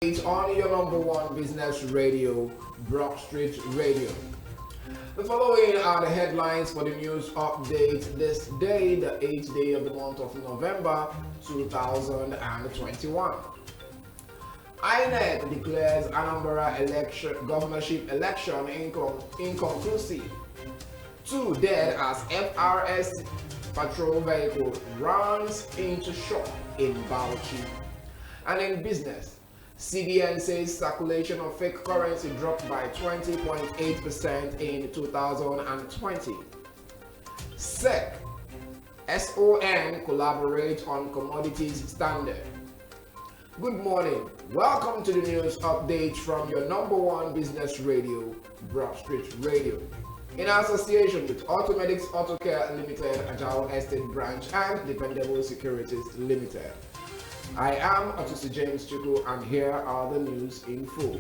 It's on your number one business radio, Brock Street Radio. The following are the headlines for the news update this day, the 8th day of the month of November 2021. INEC declares Anambra governorship election inconclusive. 2 dead as FRS patrol vehicle runs into shop in Bauchi. And in business, CBN says circulation of fake currency dropped by 20.8% in 2020. SON collaborate on commodities standard. Good morning. Welcome to the news update from your number one business radio, Brock Street Radio. In association with Automedics Auto Care Limited, Ajao Estate Branch, and Dependable Securities Limited. I am Atusi James Chuku, and here are the news in full.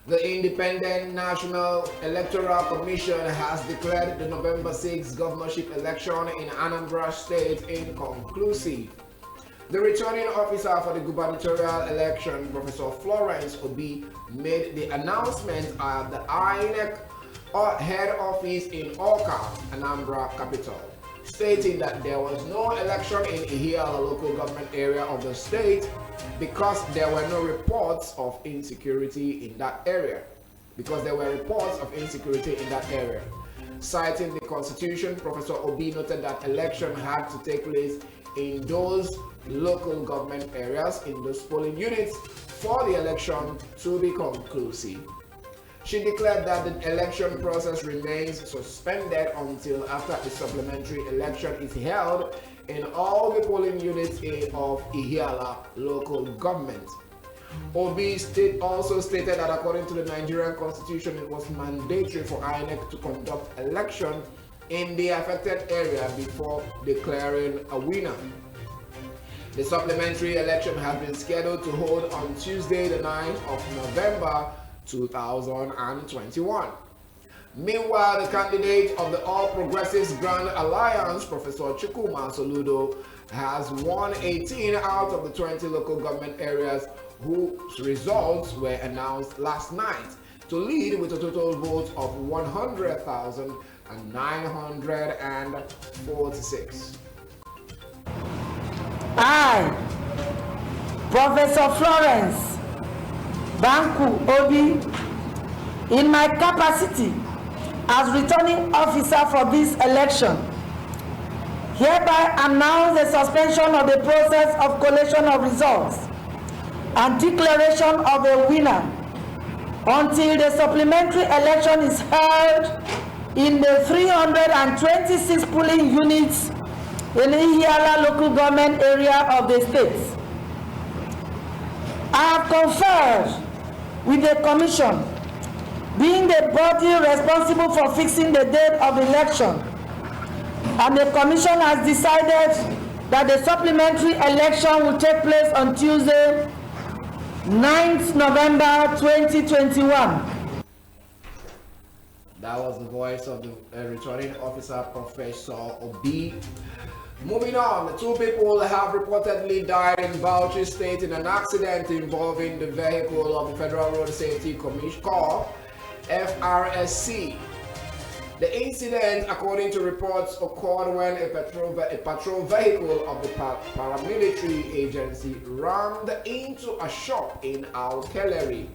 The Independent National Electoral Commission has declared the November 6 governorship election in Anambra State inconclusive. The returning officer for the gubernatorial election, Professor Florence Obi, made the announcement at the INEC head office in Oka, Anambra capital, stating that there was no election in Ihiala local government area of the state because there were no reports of insecurity in that area. Citing the Constitution, Professor Obi noted that election had to take place in those local government areas, in those polling units, for the election to be conclusive. She declared that the election process remains suspended until after a supplementary election is held in all the polling units of Ihiala local government. Obi also stated that according to the Nigerian Constitution, it was mandatory for INEC to conduct election in the affected area before declaring a winner. The supplementary election has been scheduled to hold on Tuesday, the 9th of November 2021. Meanwhile, the candidate of the All Progressives Grand Alliance, Professor Chukwuma Soludo, has won 18 out of the 20 local government areas whose results were announced last night, to lead with a total vote of 100,946. I, Professor Florence Banku Obi, in my capacity as returning officer for this election, hereby announce the suspension of the process of collation of results and declaration of a winner until the supplementary election is held in the 326 polling units in the Ihiala local government area of the state. I have conferred with the Commission, being the body responsible for fixing the date of election, and the Commission has decided that the supplementary election will take place on Tuesday, 9th November 2021. That was the voice of the returning officer, Professor Obi. Moving on, 2 people have reportedly died in Bauchi State in an accident involving the vehicle of the Federal Road Safety Commission Corps, FRSC. The incident, according to reports, occurred when a patrol vehicle of the paramilitary agency rammed into a shop in Alkeleri,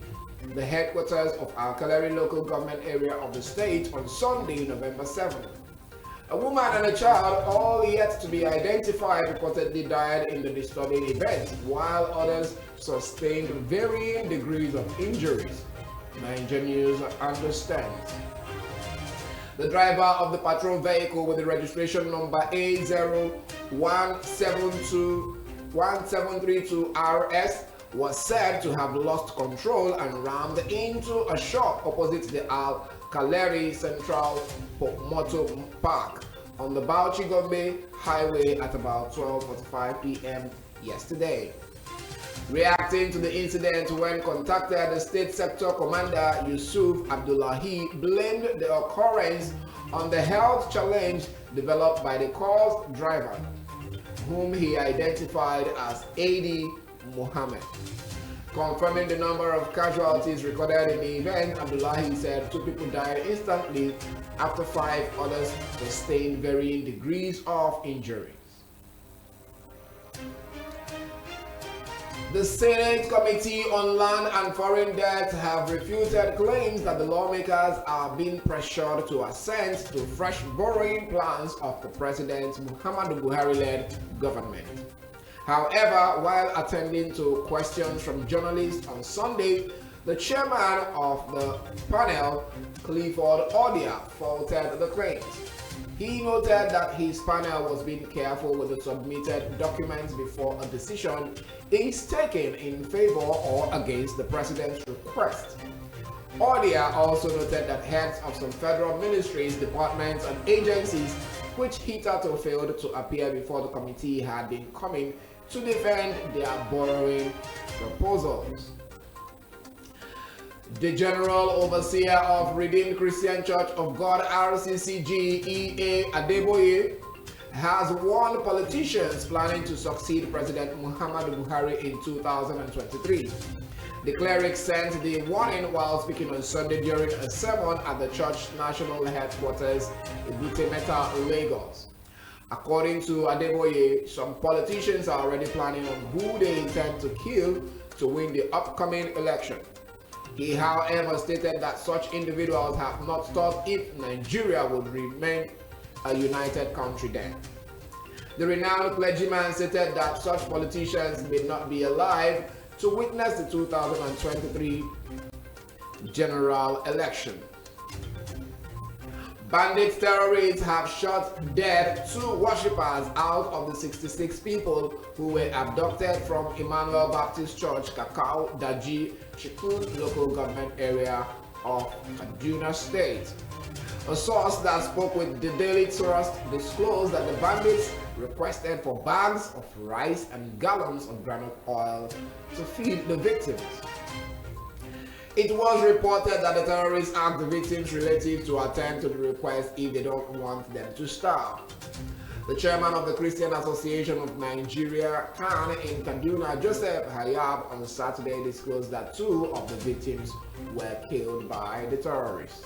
the headquarters of Alkeleri local government area of the state, on Sunday, November 7th. A woman and a child, all yet to be identified, reportedly died in the disturbing event, while others sustained varying degrees of injuries. Niger News understands. The driver of the patrol vehicle with the registration number A01721732RS was said to have lost control and rammed into a shop opposite the Al-Kaleri Central Motor Park on the Bauchi-Gombe Highway at about 12:45 p.m. yesterday. Reacting to the incident when contacted, the state sector commander Yusuf Abdullahi blamed the occurrence on the health challenge developed by the car's driver, whom he identified as AD Mohammed. Confirming the number of casualties recorded in the event, Abdullahi said 2 people died instantly after 5 others sustained varying degrees of injuries. The Senate Committee on Land and Foreign Debt have refuted claims that the lawmakers are being pressured to assent to fresh borrowing plans of the President Muhammadu Buhari-led government. However, while attending to questions from journalists on Sunday, the chairman of the panel, Clifford Odia, faulted the claims. He noted that his panel was being careful with the submitted documents before a decision is taken in favor or against the president's request. Odia also noted that heads of some federal ministries, departments, and agencies which hitherto failed to appear before the committee had been coming to defend their borrowing proposals. The General Overseer of Redeemed Christian Church of God RCCG, E.A. Adeboye, has warned politicians planning to succeed President Muhammadu Buhari in 2023. The cleric sent the warning while speaking on Sunday during a sermon at the church national headquarters in Butemeta, Lagos. According to Adeboye, some politicians are already planning on who they intend to kill to win the upcoming election. He, however, stated that such individuals have not thought if Nigeria would remain a united country then. The renowned clergyman stated that such politicians may not be alive to witness the 2023 general election. Bandit terrorists have shot dead 2 worshippers out of the 66 people who were abducted from Emmanuel Baptist Church, Kakao, Daji, Chikun local government area of Kaduna State. A source that spoke with the Daily Trust disclosed that the bandits requested for bags of rice and gallons of groundnut oil to feed the victims. It was reported that the terrorists asked the victims' relatives to attend to the request if they don't want them to starve. The chairman of the Christian Association of Nigeria, Khan, in Kaduna, Joseph Hayab, on Saturday disclosed that 2 of the victims were killed by the terrorists.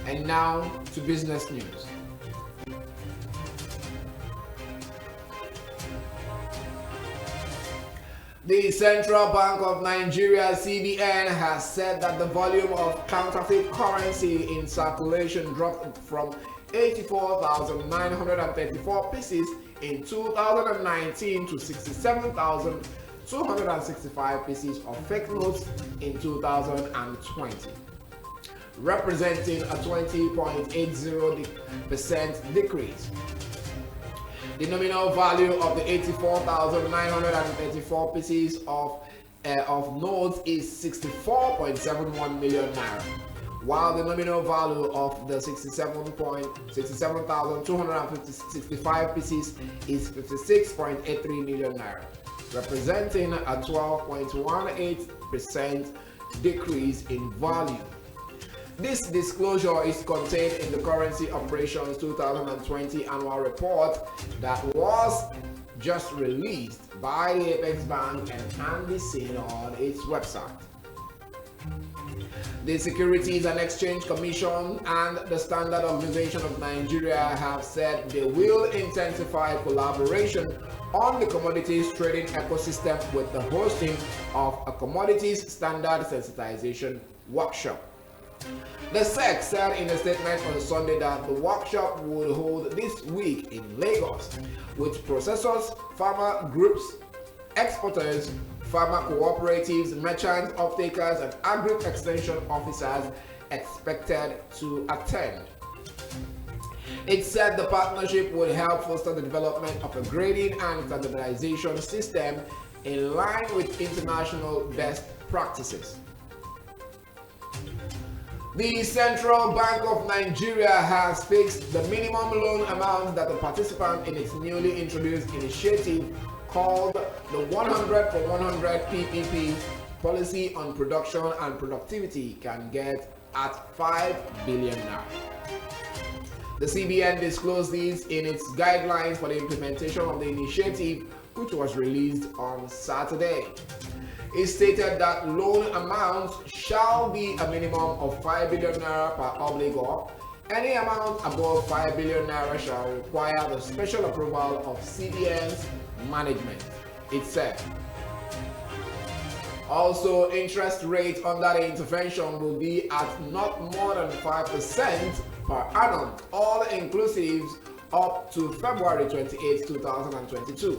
And now to business news. The Central Bank of Nigeria, CBN, has said that the volume of counterfeit currency in circulation dropped from 84,934 pieces in 2019 to 67,265 pieces of fake notes in 2020, representing a 20.80% decrease. The nominal value of the 84,934 pieces of notes is 64.71 million naira, while the nominal value of the 67,265 pieces is 56.83 million naira, representing a 12.18% decrease in value. This disclosure is contained in the Currency Operations 2020 annual report that was just released by the Apex Bank and can be seen on its website. The Securities and Exchange Commission and the Standard Organization of Nigeria have said they will intensify collaboration on the commodities trading ecosystem with the hosting of a commodities standard sensitization workshop. The SEC said in a statement on Sunday that the workshop would hold this week in Lagos, with processors, farmer groups, exporters, farmer cooperatives, merchants, off-takers, and agri-extension officers expected to attend. It said the partnership would help foster the development of a grading and standardization system in line with international best practices. The Central Bank of Nigeria has fixed the minimum loan amount that the participant in its newly introduced initiative called the 100 for 100 PPP policy on production and productivity can get at 5 billion naira. The CBN disclosed this in its guidelines for the implementation of the initiative, which was released on Saturday. It stated that loan amounts shall be a minimum of 5 billion naira per obligor. Any amount above 5 billion naira shall require the special approval of CBN's management, it said. Also, interest rate under the intervention will be at not more than 5% per annum, all inclusive up to February 28, 2022.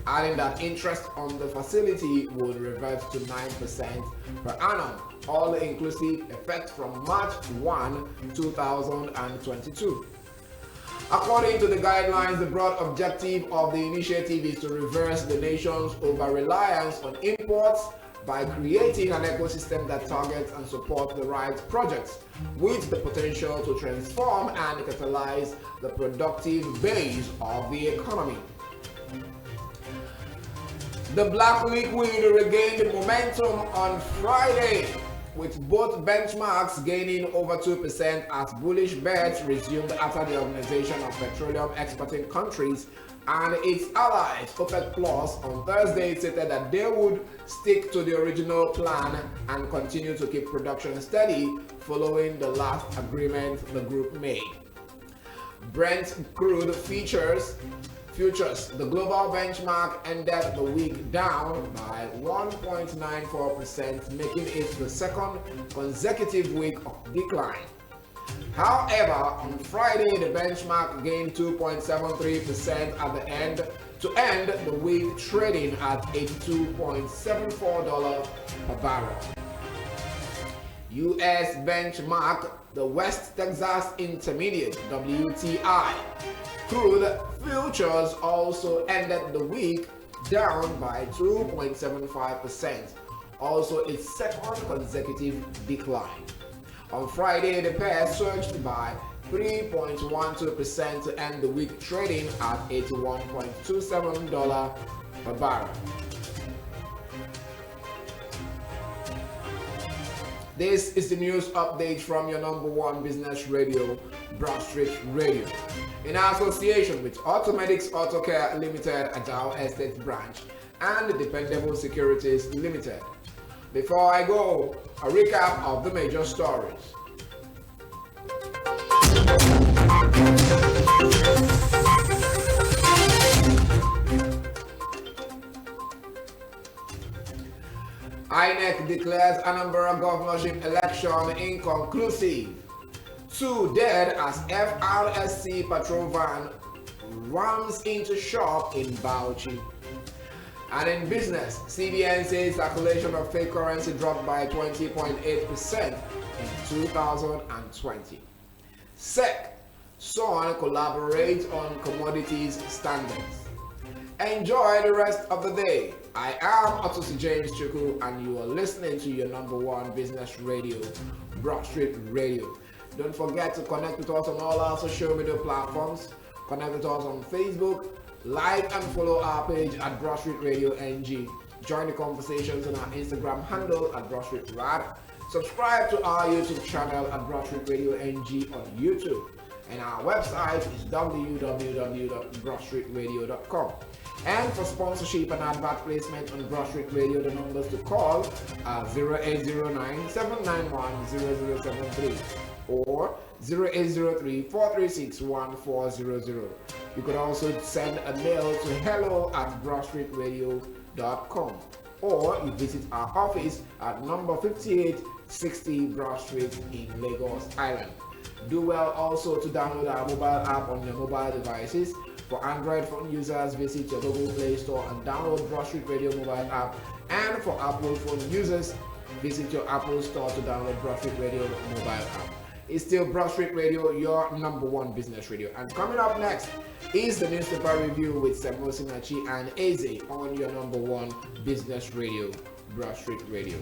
Adding that interest on the facility would revert to 9% per annum, all inclusive effect from March 1, 2022. According to the guidelines, the broad objective of the initiative is to reverse the nation's over-reliance on imports by creating an ecosystem that targets and supports the right projects with the potential to transform and catalyze the productive base of the economy. The black liquid regained momentum on Friday, with both benchmarks gaining over 2% as bullish bets resumed after the Organization of Petroleum Exporting Countries and its allies, OPEC Plus, on Thursday stated that they would stick to the original plan and continue to keep production steady following the last agreement the group made. Brent crude futures, the global benchmark ended the week down by 1.94%, making it the second consecutive week of decline. However, on Friday, the benchmark gained 2.73% at the end to end the week trading at $82.74 per barrel. U.S. benchmark, the West Texas Intermediate (WTI) crude futures also ended the week down by 2.75%, also its second consecutive decline. On Friday, the pair surged by 3.12% to end the week trading at $81.27 per barrel. This is the news update from your number one business radio, Broad Street Radio, in association with Automedics Auto Care Limited, Ajao Estate Branch, and Dependable Securities Limited. Before I go, a recap of the major stories. INEC declares Anambra governorship election inconclusive. 2 dead as FRSC patrol van rams into shop in Bauchi. And in business, CBN says circulation of fake currency dropped by 20.8% in 2020. SEC, SON collaborates on commodities standards. Enjoy the rest of the day. I am Osun James Chuku, and you are listening to your number one business radio, Broad Street Radio. Don't forget to connect with us on all our social media platforms. Connect with us on Facebook. Like and follow our page at Broad Street Radio NG. Join the conversations on our Instagram handle at Broad Street Rad. Subscribe to our YouTube channel at Broad Street Radio NG on YouTube. And our website is www.broadstreetradio.com. And for sponsorship and advert placement on Broad Street Radio, the numbers to call are 0809-791-0073 or 0803-436-1400. You could also send a mail to hello@broadstreetradio.com, or you visit our office at number 5860 Broad Street in Lagos Island. Do well also to download our mobile app on your mobile devices. For Android phone users, visit your Google Play Store and download Broad Street Radio mobile app. And for Apple phone users, visit your Apple Store to download Broad Street Radio mobile app. It's still Broad Street Radio, your number one business radio. And coming up next is the newspaper review with Samuel Sinachi and Eze on your number one business radio, Broad Street Radio.